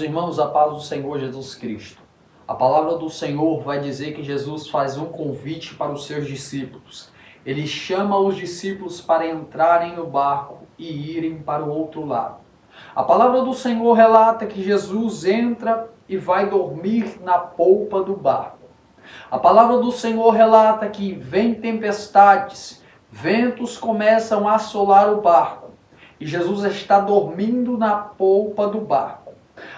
Meus irmãos, a paz do Senhor Jesus Cristo. A palavra do Senhor vai dizer que Jesus faz um convite para os seus discípulos. Ele chama os discípulos para entrarem no barco e irem para o outro lado. A palavra do Senhor relata que Jesus entra e vai dormir na polpa do barco. A palavra do Senhor relata que vem tempestades, ventos começam a assolar o barco e Jesus está dormindo na polpa do barco.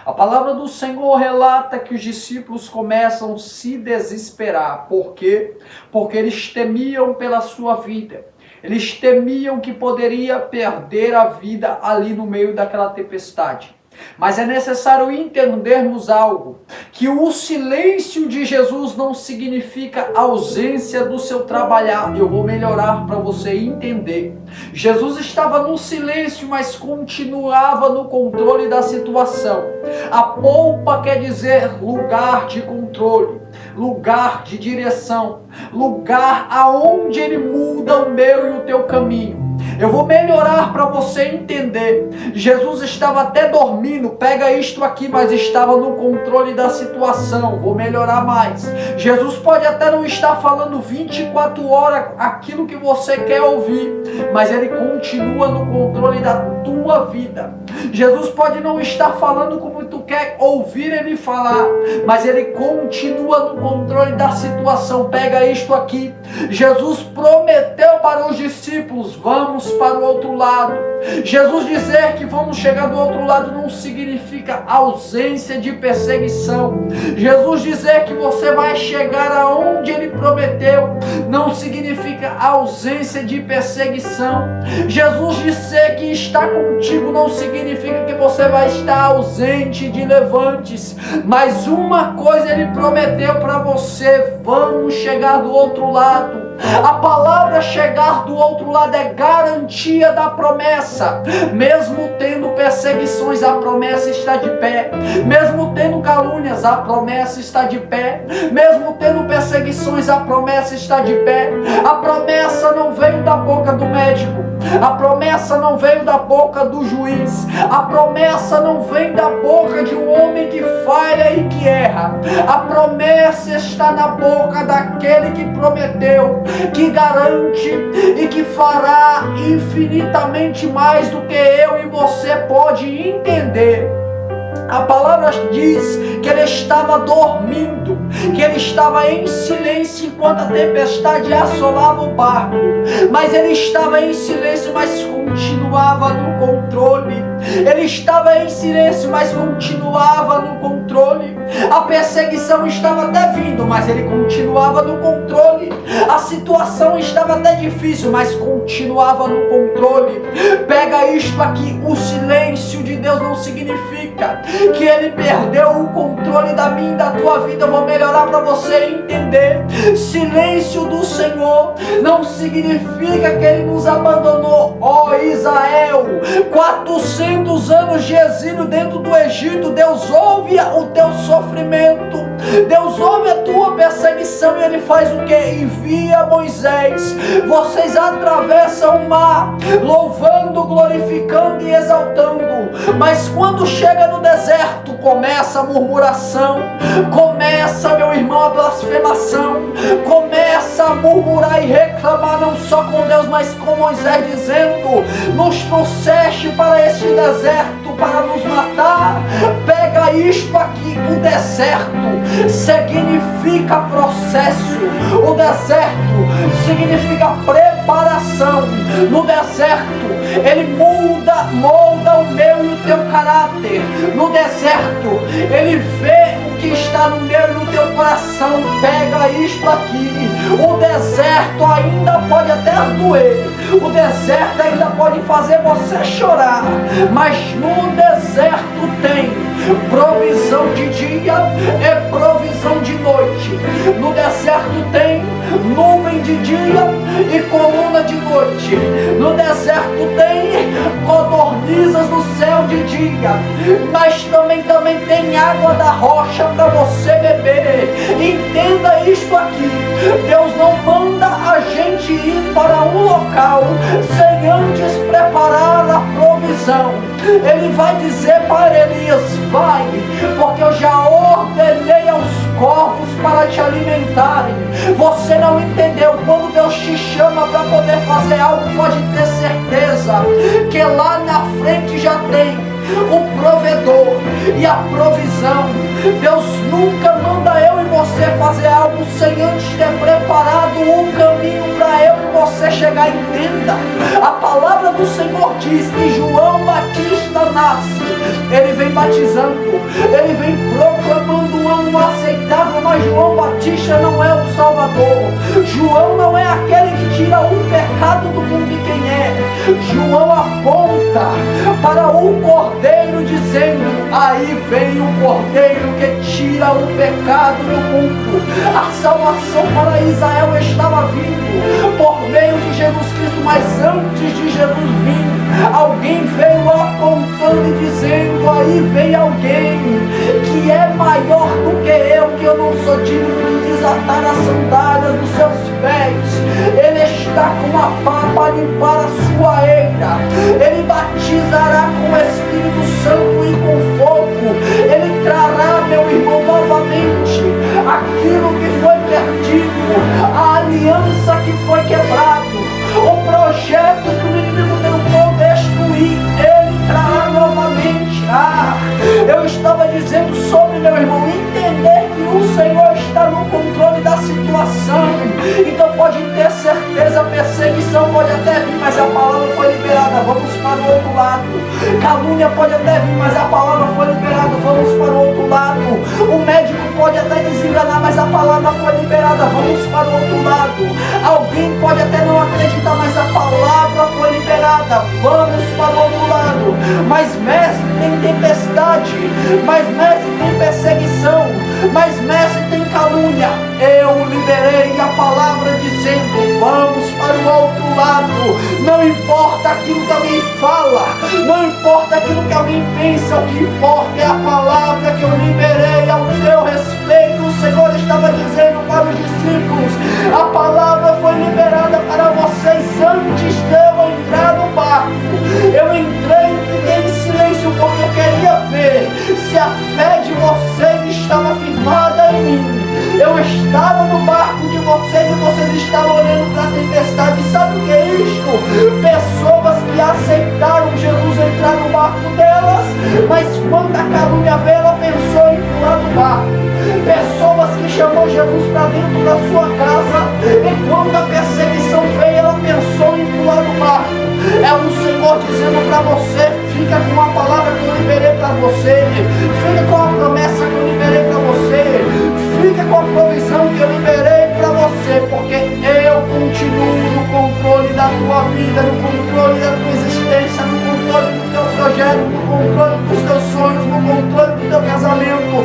A palavra do Senhor relata que os discípulos começam a se desesperar. Por quê? Porque eles temiam pela sua vida. Eles temiam que poderia perder a vida ali no meio daquela tempestade. Mas é necessário entendermos algo, que o silêncio de Jesus não significa ausência do seu trabalhar. Eu vou melhorar para você entender. Jesus estava no silêncio, mas continuava no controle da situação. A polpa quer dizer lugar de controle, lugar de direção, lugar aonde ele muda o meu e o teu caminho. Eu vou melhorar para você entender. Jesus estava até dormindo, pega isto aqui, mas estava no controle da situação. Vou melhorar mais. Jesus pode até não estar falando 24 horas aquilo que você quer ouvir, mas ele continua no controle da tua vida. Jesus pode não estar falando como tu quer ouvir ele falar, mas ele continua no controle da situação. Pega isto aqui. Jesus prometeu para os discípulos: vamos para o outro lado. Jesus dizer que vamos chegar do outro lado não significa ausência de perseguição. Jesus dizer que você vai chegar aonde ele prometeu não significa ausência de perseguição. Jesus dizer que está contigo não significa que você vai estar ausente de levantes. Mas uma coisa ele prometeu para você: vamos chegar do outro lado. A palavra chegar do outro lado é garantia da promessa. Mesmo tendo perseguições, a promessa está de pé. Mesmo tendo calúnias, a promessa está de pé. Mesmo tendo perseguições, a promessa está de pé. A promessa não veio da boca do médico. A promessa não veio da boca do juiz. A promessa não vem da boca de um homem que falha e que erra. A promessa está na boca daquele que prometeu, que garante e que fará infinitamente mais do que eu e você pode entender. A palavra diz que ele estava dormindo, que ele estava em silêncio enquanto a tempestade assolava o barco. Mas ele estava em silêncio, mas continuava no controle. Ele estava em silêncio, mas continuava no controle. A perseguição estava até vindo, mas ele continuava no controle. A situação estava até difícil, mas continuava no controle. Pega isto aqui: o silêncio de Deus não significa que ele perdeu o controle da minha e da tua vida. Eu vou melhorar para você entender. Silêncio do Senhor não significa que ele nos abandonou. Ó Israel, 400 anos de exílio dentro do Egito, Deus ouve o teu sofrimento, Deus ouve a tua perseguição e ele faz o que? Envia Moisés. Vocês atravessam o mar, louvando, glorificando e exaltando. Mas quando chega no deserto, começa a murmuração, começa, meu irmão, a blasfemação, começa a murmurar e reclamar não só com Deus, mas com Moisés, dizendo: nos trouxeste para este deserto para nos matar. Pega isto aqui: o deserto significa processo, o deserto significa preparação. No deserto ele molda o meu e o teu caráter. No deserto ele vê o que está no meu e no teu coração. Pega isto aqui: o deserto ainda pode até doer, o deserto ainda pode fazer você chorar, mas no deserto tem provisão de dia e provisão de noite. No deserto tem nuvem de dia e coluna de noite. No deserto tem codornizes no céu de dia, mas também tem água da rocha para você beber. Entenda isto aqui: Deus não manda a gente ir para um local sem antes preparar a provisão provisão. Ele vai dizer para Elias: vai, porque eu já ordenei aos corvos para te alimentarem. Você não entendeu? Quando Deus te chama para poder fazer algo, pode ter certeza que lá na frente já tem o provedor e a provisão. Deus nunca manda eu e você fazer algo sem antes ter preparado um caminho para eu e você chegar. Entenda, a palavra do Senhor diz que João Batista nasce, ele vem batizando, ele vem proclamando um ano aceitável, mas João Batista não é o Salvador. João não é aquele que tira o pecado do mundo. E quem é? João aponta para o Cordeiro, dizendo: aí vem o Cordeiro que tira o pecado do mundo. A salvação para Israel estava vindo por meio de Jesus Cristo, mas antes de Jesus vir, alguém veio apontando e dizendo: aí vem alguém que é maior do que eu não sou digno de desatar as sandálias dos seus pés. Ele está com a pá para limpar a sua eira. Ele batizará com o Espírito Santo e com fogo. Ele trará, meu irmão, novamente aquilo que foi perdido, a aliança que foi quebrado, o projeto que o inimigo tentou destruir. Ele trará novamente. Eu estava dizendo sobre, meu irmão, entender que o Senhor está no controle da situação. Então pode ter certeza, perseguição pode até vir, mas a palavra foi liberada, vamos para o outro lado. Calúnia pode até vir, mas a palavra foi liberada, vamos para o outro lado. O médico pode até desenganar, mas a palavra foi liberada, vamos para o outro lado. Alguém pode até não acreditar, mas a palavra foi liberada, vamos para o outro lado. Mas mestre, tem tempestade, mas mestre, tem perseguição, mas mestre, tem calúnia. Eu liberei a palavra dizendo: vamos para o outro lado. Não importa aquilo que alguém fala, não importa aquilo que alguém pensa, o que importa é a palavra que eu liberei ao teu respeito. O Senhor estava dizendo para os discípulos: a palavra foi liberada para vocês antes de eu entrar no barco. Eu entrei e fiquei em silêncio porque eu queria ver se a fé de vocês estava firmada em mim. Eu estava no barco de vocês e vocês estavam olhando para a tempestade. Sabe o que é isto? Pessoas que aceitaram Jesus entrar no barco delas, mas quando a calúnia veio, ela pensou em pular do barco. Pessoas que chamou Jesus para dentro da sua casa, e quando a perseguição veio, ela pensou em pular do barco. É o Senhor dizendo para você: fica com a palavra que eu liberei para você, fica com a promessa que eu liberei para você, fica com a provisão que eu liberei para você, porque eu continuo no controle da tua vida, no controle da tua existência, no controle do teu projeto, no controle dos teus sonhos, no controle do teu casamento,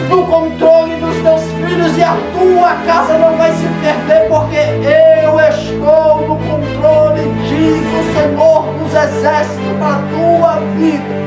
no controle dos teus filhos, e a tua casa não vai se perder, porque eu estou no controle, diz o Senhor dos Exércitos, para a tua vida.